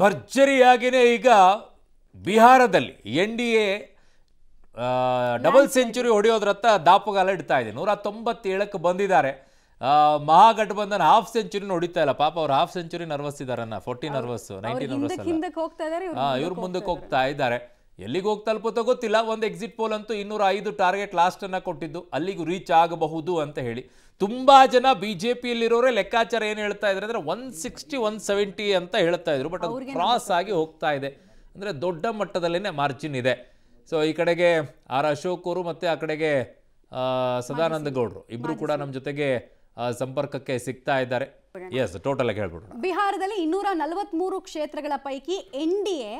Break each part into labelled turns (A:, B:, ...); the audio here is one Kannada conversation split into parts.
A: ಭರ್ಜರಿಯಾಗಿನೇ ಈಗ ಬಿಹಾರದಲ್ಲಿ NDA ಡಬಲ್ ಸೆಂಚುರಿ ಹೊಡೆಯೋದ್ರತ್ತ ದಾಪುಗಾಲ ಇಡ್ತಾ ಇದೆ. 197ಕ್ಕೆ ಬಂದಿದ್ದಾರೆ. ಮಹಾಗಠಬಂಧನ್ ಹಾಫ್ ಸೆಂಚುರಿ ಹೊಡಿತಾ ಇಲ್ಲ. ಪಾಪ ಅವ್ರು ಹಾಫ್ ಸೆಂಚುರಿ ನರ್ವಸ್ ಇದಾರನ್ನ, 40 ನರ್ವಸ್, 90 ನರ್ವಸ್ ಅಲ್ಲ. ಇವ್ರು ಮುಂದಕ್ಕೆ ಹೋಗ್ತಾ ಇದ್ದಾರೆ. ಎಲ್ಲಿಗೆ ಹೋಗಿ ತಲುಪುತ್ತೋ ಗೊತ್ತಿಲ್ಲ. ಒಂದು ಎಕ್ಸಿಟ್ ಪೋಲ್ ಅಂತೂ 205 ಟಾರ್ಗೆಟ್ ಲಾಸ್ಟ್ ಅನ್ನ ಕೊಟ್ಟಿದ್ದು, ಅಲ್ಲಿಗೂ ರೀಚ್ ಆಗಬಹುದು ಅಂತ ಹೇಳಿ ತುಂಬಾ ಜನ ಬಿಜೆಪಿಯಲ್ಲಿರೋರೇ ಲೆಕ್ಕಾಚಾರ ಏನು ಹೇಳ್ತಾ ಇದ್ದಾರೆ ಅಂದ್ರೆ 160 170 ಅಂತ ಹೇಳ್ತಾ ಇದ್ರು. ಬಟ್ ಅದು ಕ್ರಾಸ್ ಆಗಿ ಹೋಗ್ತಾ ಇದೆ. ಅಂದ್ರೆ ದೊಡ್ಡ ಮಟ್ಟದಲ್ಲೇನೆ ಮಾರ್ಜಿನ್ ಇದೆ. ಸೊ ಈ ಕಡೆಗೆ ಅಶೋಕ್ ಅವರು ಮತ್ತೆ ಆ ಕಡೆಗೆ ಸದಾನಂದ ಗೌಡರು ಇಬ್ರು ಕೂಡ ನಮ್ಮ ಜೊತೆಗೆ ಸಂಪರ್ಕಕ್ಕೆ ಸಿಗ್ತಾ ಇದ್ದಾರೆ. ಎಸ್, ಟೋಟಲ್ ಆಗಿ ಹೇಳ್ಬಿಡೋಣ.
B: ಬಿಹಾರದಲ್ಲಿ 243 ಕ್ಷೇತ್ರಗಳ ಪೈಕಿ NDA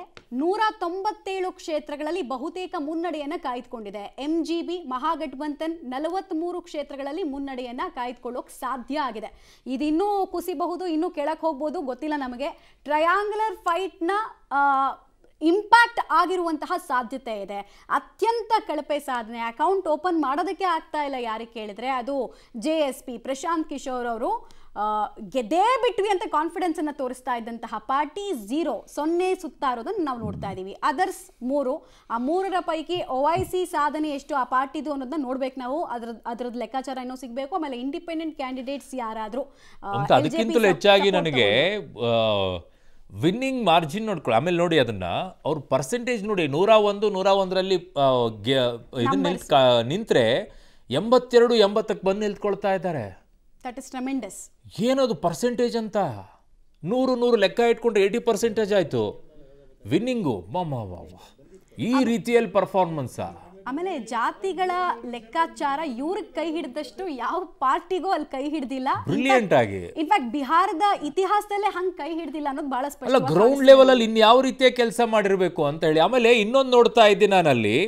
B: 197 ಕ್ಷೇತ್ರಗಳಲ್ಲಿ ಬಹುತೇಕ ಮುನ್ನಡೆಯನ್ನ ಕಾಯ್ದುಕೊಂಡಿದೆ. MGB ಮಹಾಗಠಬಂಧನ್ 43 ಕ್ಷೇತ್ರಗಳಲ್ಲಿ ಮುನ್ನಡೆಯನ್ನ ಕಾಯ್ದುಕೊಳ್ಳೋಕೆ ಸಾಧ್ಯ ಆಗಿದೆ. ಇದಿನ್ನೂ ಕುಸಿಬಹುದು, ಇನ್ನೂ ಕೆಳಕ್ಕೆ ಹೋಗ್ಬೋದು, ಗೊತ್ತಿಲ್ಲ ನಮಗೆ. ಟ್ರಯಾಂಗುಲರ್ ಫೈಟ್ನ ಇಂಪ್ಯಾಕ್ಟ್ ಆಗಿರುವಂತಹ ಸಾಧ್ಯತೆ ಇದೆ. ಅತ್ಯಂತ ಕಳಪೆ ಸಾಧನೆ. ಅಕೌಂಟ್ ಓಪನ್ ಮಾಡೋದಕ್ಕೆ ಆಗ್ತಾ ಇಲ್ಲ ಯಾರಿಗೆ ಕೇಳಿದ್ರೆ ಅದು JSP ಪ್ರಶಾಂತ್ ಕಿಶೋರ್ ಅವರು. ಗೆದ್ದೇ ಬಿಟ್ವಿ ಅಂತ ಕಾನ್ಫಿಡೆನ್ಸ್ ಅನ್ನ ತೋರಿಸ್ತಾ ಇದ್ದಂತಹ ಪಾರ್ಟಿ 0 ಸುತ್ತಾ ಇರೋದನ್ನು ನಾವು ನೋಡ್ತಾ ಇದೀವಿ. ಅದರ್ಸ್ 3, ಆ 3ರ ಪೈಕಿ OIC ಸಾಧನೆ ಎಷ್ಟು ಆ ಪಾರ್ಟಿದು ಅನ್ನೋದನ್ನ ನೋಡ್ಬೇಕು ನಾವು. ಅದ್ರದ್ದು ಲೆಕ್ಕಾಚಾರ ಏನೋ ಸಿಗಬೇಕು. ಆಮೇಲೆ ಇಂಡಿಪೆಂಡೆಂಟ್ ಕ್ಯಾಂಡಿಡೇಟ್ಸ್ ಯಾರಾದ್ರೂ
A: ಅದಕ್ಕಿಂತಲೂ ಹೆಚ್ಚಾಗಿ ನನಗೆ ವಿನ್ನಿಂಗ್ ಮಾರ್ಜಿನ್ ನೋಡ್ಕೊಳ್ಳಿ. ಆಮೇಲೆ ನೋಡಿ ಅದನ್ನ ಅವ್ರ ಪರ್ಸೆಂಟೇಜ್ ನೋಡಿ, 101 101ರಲ್ಲಿ ಇದನ್ನ ನಿಂತ್ರೆ 82 80ಕ್ಕೆ ಬಂದು ನಿಲ್ತ್ಕೊಳ್ತಾ ಇದ್ದಾರೆ.
B: That is tremendous.
A: ಏನದು ಪರ್ಸೆಂಟೇಜ್ ಅಂತ 100 ಲೆಕ್ಕ ಇಟ್ಕೊಂಡ್ರೆ 80% ಆಯ್ತು ವಿನ್ನಿಂಗು. ಈ ರೀತಿಯಲ್ಲಿ ಪರ್ಫಾರ್ಮೆನ್ಸ್.
B: ಆಮೇಲೆ ಜಾತಿಗಳ ಲೆಕ್ಕಾಚಾರ ಇವ್ರಿಗೆ ಕೈ ಹಿಡಿದಷ್ಟು ಯಾವ ಪಾರ್ಟಿಗೂ ಅಲ್ಲಿ ಕೈ ಹಿಡ್ದಿಲ್ಲ.
A: ಬ್ರಿಲಿಯಂಟ್ ಆಗಿ
B: ಇನ್ಫ್ಯಾಕ್ಟ್ ಬಿಹಾರದ ಇತಿಹಾಸದಲ್ಲೇ ಹಂಗೆ ಕೈ ಹಿಡ್ದಿಲ್ಲ ಅನ್ನೋದು ಬಹಳ ಸ್ಪಷ್ಟ.
A: ಅಲ್ಲ, ಗ್ರೌಂಡ್ ಲೆವೆಲ್ ಅಲ್ಲಿ ಇನ್ಯಾವ ರೀತಿಯ ಕೆಲಸ ಮಾಡಿರ್ಬೇಕು ಅಂತ ಹೇಳಿ. ಆಮೇಲೆ ಇನ್ನೊಂದು ನೋಡ್ತಾ ಇದ್ದೀನಿ ನಾನಲ್ಲಿ,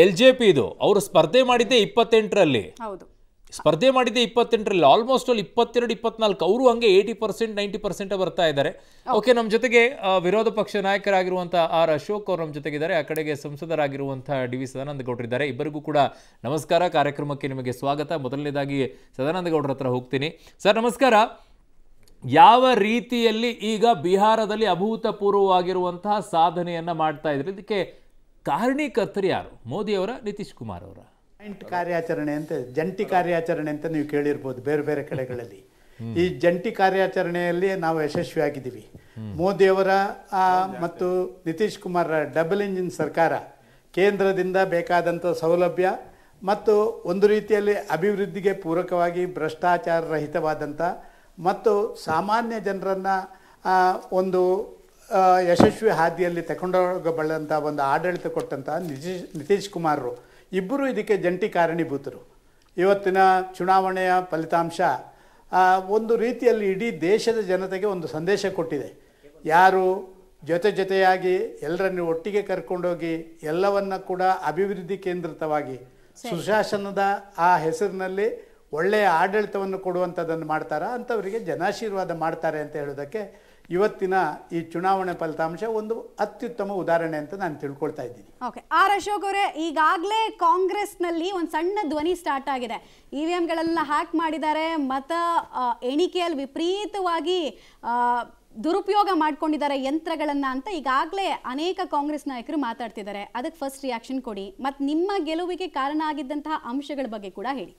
A: LJP ಇದು ಅವರು ಸ್ಪರ್ಧೆ ಮಾಡಿದ್ದೆ 28ರಲ್ಲಿ.
B: ಹೌದು,
A: ಸ್ಪರ್ಧೆ ಮಾಡಿದ್ದೆ 28ರಲ್ಲಿ. ಆಲ್ಮೋಸ್ಟ್ ಅಲ್ಲಿ 22 24 ಅವರು ಹಂಗೆ 80% 90% ಬರ್ತಾ ಇದ್ದಾರೆ. ಓಕೆ, ನಮ್ಮ ಜೊತೆಗೆ ವಿರೋಧ ಪಕ್ಷ ನಾಯಕರಾಗಿರುವಂತಹ ಅಶೋಕ್ ಅವರು ನಮ್ಮ ಜೊತೆಗಿದ್ದಾರೆ. ಆ ಕಡೆಗೆ ಸಂಸದರಾಗಿರುವಂತಹ DV ಸದಾನಂದ ಗೌಡರಿದ್ದಾರೆ. ಇಬ್ಬರಿಗೂ ಕೂಡ ನಮಸ್ಕಾರ. ಕಾರ್ಯಕ್ರಮಕ್ಕೆ ನಿಮಗೆ ಸ್ವಾಗತ. ಮೊದಲನೇದಾಗಿ ಸದಾನಂದ ಗೌಡರ ಹತ್ರ ಹೋಗ್ತೀನಿ. ಸರ್ ನಮಸ್ಕಾರ. ಯಾವ ರೀತಿಯಲ್ಲಿ ಈಗ ಬಿಹಾರದಲ್ಲಿ ಅಭೂತಪೂರ್ವವಾಗಿರುವಂತಹ ಸಾಧನೆಯನ್ನ ಮಾಡ್ತಾ ಇದ್ರು? ಇದಕ್ಕೆ ಕಾರಣೀಕರ್ತರು ಯಾರು? ಮೋದಿ ಅವರ, ನಿತೀಶ್ ಕುಮಾರ್ ಅವರ?
C: ಕಾರ್ಯಾಚರಣೆ ಅಂತ, ಜಂಟಿ ಕಾರ್ಯಾಚರಣೆ ಅಂತ ನೀವು ಕೇಳಿರ್ಬೋದು ಬೇರೆ ಬೇರೆ ಕಡೆಗಳಲ್ಲಿ. ಈ ಜಂಟಿ ಕಾರ್ಯಾಚರಣೆಯಲ್ಲಿ ನಾವು ಯಶಸ್ವಿಯಾಗಿದ್ದೀವಿ. ಮೋದಿಯವರ ಮತ್ತು ನಿತೀಶ್ ಕುಮಾರ್ ಡಬಲ್ ಇಂಜಿನ್ ಸರ್ಕಾರ ಕೇಂದ್ರದಿಂದ ಬೇಕಾದಂಥ ಸೌಲಭ್ಯ ಮತ್ತು ಒಂದು ರೀತಿಯಲ್ಲಿ ಅಭಿವೃದ್ಧಿಗೆ ಪೂರಕವಾಗಿ ಭ್ರಷ್ಟಾಚಾರ ರಹಿತವಾದಂಥ ಮತ್ತು ಸಾಮಾನ್ಯ ಜನರನ್ನು ಒಂದು ಯಶಸ್ವಿ ಹಾದಿಯಲ್ಲಿ ತಗೊಂಡೋಗಬಲ್ಲಂಥ ಒಂದು ಆಡಳಿತ ಕೊಟ್ಟಂಥ ನಿತೀಶ್ ಕುಮಾರರು ಇಬ್ಬರು ಇದಕ್ಕೆ ಜಂಟಿ ಕಾರಣೀಭೂತರು. ಇವತ್ತಿನ ಚುನಾವಣೆಯ ಫಲಿತಾಂಶ ಒಂದು ರೀತಿಯಲ್ಲಿ ಇಡೀ ದೇಶದ ಜನತೆಗೆ ಒಂದು ಸಂದೇಶ ಕೊಟ್ಟಿದೆ. ಯಾರು ಜೊತೆಯಾಗಿ ಎಲ್ಲರನ್ನು ಒಟ್ಟಿಗೆ ಕರ್ಕೊಂಡೋಗಿ ಎಲ್ಲವನ್ನ ಕೂಡ ಅಭಿವೃದ್ಧಿ ಕೇಂದ್ರಿತವಾಗಿ ಸುಶಾಸನದ ಆ ಹೆಸರಿನಲ್ಲಿ ಒಳ್ಳೆಯ ಆಡಳಿತವನ್ನು ಕೊಡುವಂಥದ್ದನ್ನು ಮಾಡ್ತಾರ ಅಂಥವರಿಗೆ ಜನಾಶೀರ್ವಾದ ಮಾಡ್ತಾರೆ ಅಂತ ಹೇಳೋದಕ್ಕೆ ಇವತ್ತಿನ ಈ ಚುನಾವಣೆ ಫಲಿತಾಂಶ ಒಂದು ಅತ್ಯುತ್ತಮ ಉದಾಹರಣೆ ಅಂತ ನಾನು ತಿಳ್ಕೊಳ್ತಾ ಇದ್ದೀನಿ.
B: ಓಕೆ, ಅಶೋಕ್ ಅವರೇ, ಈಗಾಗಲೇ ಕಾಂಗ್ರೆಸ್ನಲ್ಲಿ ಒಂದು ಸಣ್ಣ ಧ್ವನಿ ಸ್ಟಾರ್ಟ್ ಆಗಿದೆ. EVMಗಳೆಲ್ಲ ಹ್ಯಾಕ್ ಮಾಡಿದ್ದಾರೆ, ಮತ ಎಣಿಕೆಯಲ್ಲಿ ವಿಪರೀತವಾಗಿ ದುರುಪಯೋಗ ಮಾಡ್ಕೊಂಡಿದ್ದಾರೆ ಯಂತ್ರಗಳನ್ನ ಅಂತ ಈಗಾಗಲೇ ಅನೇಕ ಕಾಂಗ್ರೆಸ್ ನಾಯಕರು ಮಾತಾಡ್ತಿದ್ದಾರೆ. ಅದಕ್ಕೆ ಫಸ್ಟ್ ರಿಯಾಕ್ಷನ್ ಕೊಡಿ, ಮತ್ತು ನಿಮ್ಮ ಗೆಲುವಿಗೆ ಕಾರಣ ಆಗಿದ್ದಂತಹ ಅಂಶಗಳ ಬಗ್ಗೆ ಕೂಡ ಹೇಳಿ.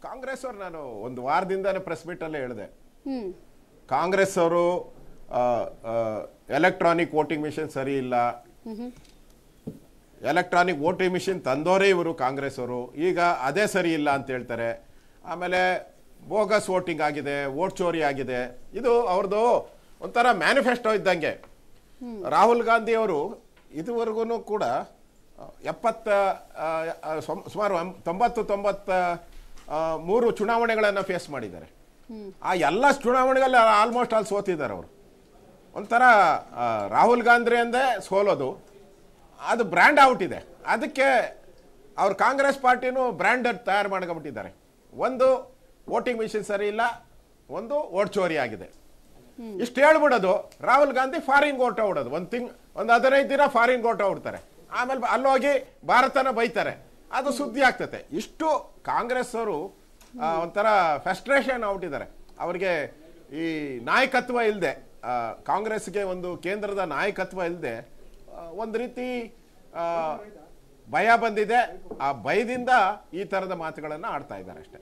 D: ಕಾಂಗ್ರೆಸ್ ಅವರು, ನಾನು ಒಂದು ವಾರದಿಂದಾನೆ ಪ್ರೆಸ್ ಮೀಟ್ ಅಲ್ಲೇ ಹೇಳಿದೆ, ಕಾಂಗ್ರೆಸ್ ಅವರು ಎಲೆಕ್ಟ್ರಾನಿಕ್ ವೋಟಿಂಗ್ ಮಿಷಿನ್ ಸರಿ ಇಲ್ಲ, ಎಲೆಕ್ಟ್ರಾನಿಕ್ ವೋಟಿಂಗ್ ಮಿಷಿನ್ ತಂದೋರೇ ಇವರು ಕಾಂಗ್ರೆಸ್ ಅವರು, ಈಗ ಅದೇ ಸರಿ ಇಲ್ಲ ಅಂತ ಹೇಳ್ತಾರೆ. ಆಮೇಲೆ ಬೋಗಸ್ ವೋಟಿಂಗ್ ಆಗಿದೆ, ವೋಟ್ ಚೋರಿ ಆಗಿದೆ. ಇದು ಅವ್ರದ್ದು ಒಂಥರ ಮ್ಯಾನಿಫೆಸ್ಟೋ ಇದ್ದಂಗೆ. ರಾಹುಲ್ ಗಾಂಧಿ ಅವರು ಇದುವರೆಗೂ ಕೂಡ ಸುಮಾರು 93 ಚುನಾವಣೆಗಳನ್ನು ಫೇಸ್ ಮಾಡಿದ್ದಾರೆ. ಆ ಎಲ್ಲ ಚುನಾವಣೆಗಳಲ್ಲಿ ಆಲ್ಮೋಸ್ಟ್ ಅಲ್ಲಿ ಸೋತಿದ್ದಾರೆ ಅವರು. ಒಂಥರ ರಾಹುಲ್ ಗಾಂಧಿ ಅಂದೇ ಸೋಲೋದು, ಅದು ಬ್ರ್ಯಾಂಡ್ ಔಟ್ ಇದೆ. ಅದಕ್ಕೆ ಅವ್ರು ಕಾಂಗ್ರೆಸ್ ಪಾರ್ಟಿನೂ ಬ್ರ್ಯಾಂಡ್ ತಯಾರು ಮಾಡ್ಕೊಂಡ್ಬಿಟ್ಟಿದ್ದಾರೆ. ಒಂದು ವೋಟಿಂಗ್ ಮಿಷಿನ್ ಸರಿ ಇಲ್ಲ, ಒಂದು ವೋಟ್ ಚೋರಿ ಆಗಿದೆ. ಇಷ್ಟು ಹೇಳ್ಬಿಡೋದು, ರಾಹುಲ್ ಗಾಂಧಿ ಫಾರಿನ್ ಓಟ ಹೊಡೋದು, ಒಂದು 15 ದಿನ ಫಾರಿನ್ ಓಟ ಹೊಡ್ತಾರೆ, ಆಮೇಲೆ ಅಲ್ಲೋಗಿ ಭಾರತನ ಬೈತಾರೆ, ಅದು ಸುದ್ದಿ ಆಗ್ತದೆ. ಇಷ್ಟು ಕಾಂಗ್ರೆಸ್ ಅವರು ಒಂಥರ ಫ್ರಸ್ಟ್ರೇಷನ್ ಔಟಿದ್ದಾರೆ. ಅವರಿಗೆ ಈ ನಾಯಕತ್ವ ಇಲ್ಲದೆ, ಕಾಂಗ್ರೆಸ್ಗೆ ಒಂದು ಕೇಂದ್ರದ ನಾಯಕತ್ವ ಇಲ್ಲದೆ ಒಂದು ರೀತಿ ಭಯ ಬಂದಿದೆ. ಆ ಭಯದಿಂದ ಈ ತರದ ಮಾತುಗಳನ್ನು ಆಡ್ತಾ ಇದ್ದಾರೆ ಅಷ್ಟೇ.